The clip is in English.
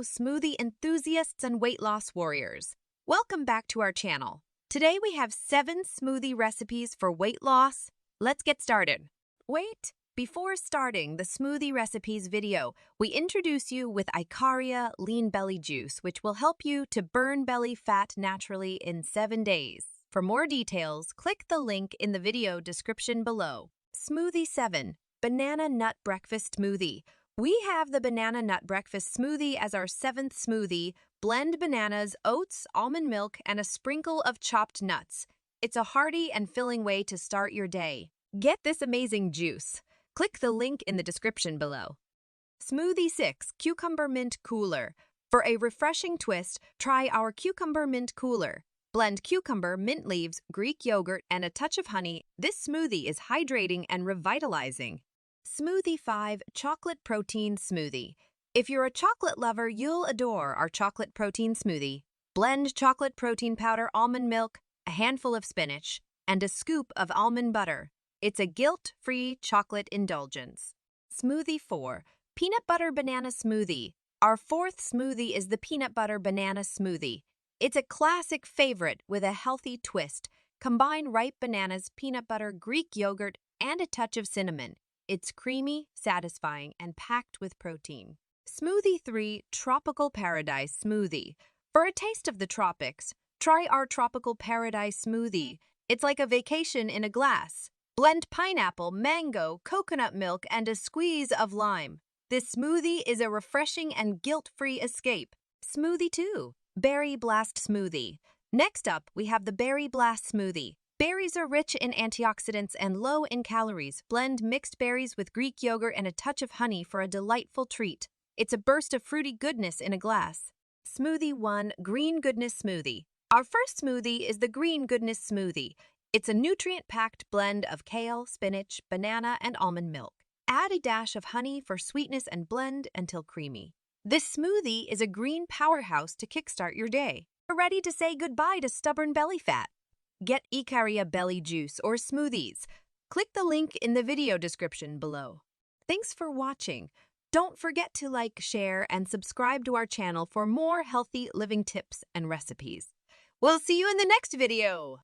smoothie enthusiasts and weight loss warriors. Welcome back to our channel. Today we have 7 smoothie recipes for weight loss. Let's get started. Wait, before starting the smoothie recipes video, we introduce you with Icaria Lean Belly Juice, which will help you to burn belly fat naturally in 7 days. For more details, click the link in the video description below. Smoothie 7, Banana Nut Breakfast Smoothie. We have the Banana Nut Breakfast Smoothie as our 7th smoothie. Blend bananas, oats, almond milk, and a sprinkle of chopped nuts. It's a hearty and filling way to start your day. Get this amazing juice. Click the link in the description below. Smoothie 6, Cucumber Mint Cooler. For a refreshing twist, try our Cucumber Mint Cooler. Blend cucumber, mint leaves, Greek yogurt, and a touch of honey. This smoothie is hydrating and revitalizing. Smoothie 5, Chocolate Protein Smoothie. If you're a chocolate lover, you'll adore our chocolate protein smoothie. Blend chocolate protein powder, almond milk, a handful of spinach, and a scoop of almond butter. It's a guilt-free chocolate indulgence. Smoothie 4, Peanut Butter Banana Smoothie. Our 4th smoothie is the Peanut Butter Banana Smoothie. It's a classic favorite with a healthy twist. Combine ripe bananas, peanut butter, Greek yogurt, and a touch of cinnamon. It's creamy, satisfying, and packed with protein. Smoothie 3, Tropical Paradise Smoothie. For a taste of the tropics, try our Tropical Paradise Smoothie. It's like a vacation in a glass. Blend pineapple, mango, coconut milk, and a squeeze of lime. This smoothie is a refreshing and guilt-free escape. Smoothie 2, Berry Blast Smoothie. Next up, we have the Berry Blast Smoothie. Berries are rich in antioxidants and low in calories. Blend mixed berries with Greek yogurt and a touch of honey for a delightful treat. It's a burst of fruity goodness in a glass. Smoothie 1, Green Goodness Smoothie. Our first smoothie is the Green Goodness Smoothie. It's a nutrient-packed blend of kale, spinach, banana, and almond milk. Add a dash of honey for sweetness and blend until creamy. This smoothie is a green powerhouse to kickstart your day. You're ready to say goodbye to stubborn belly fat. Get Icaria Belly Juice or smoothies. Click the link in the video description below. Thanks for watching. Don't forget to like, share, and subscribe to our channel for more healthy living tips and recipes. We'll see you in the next video.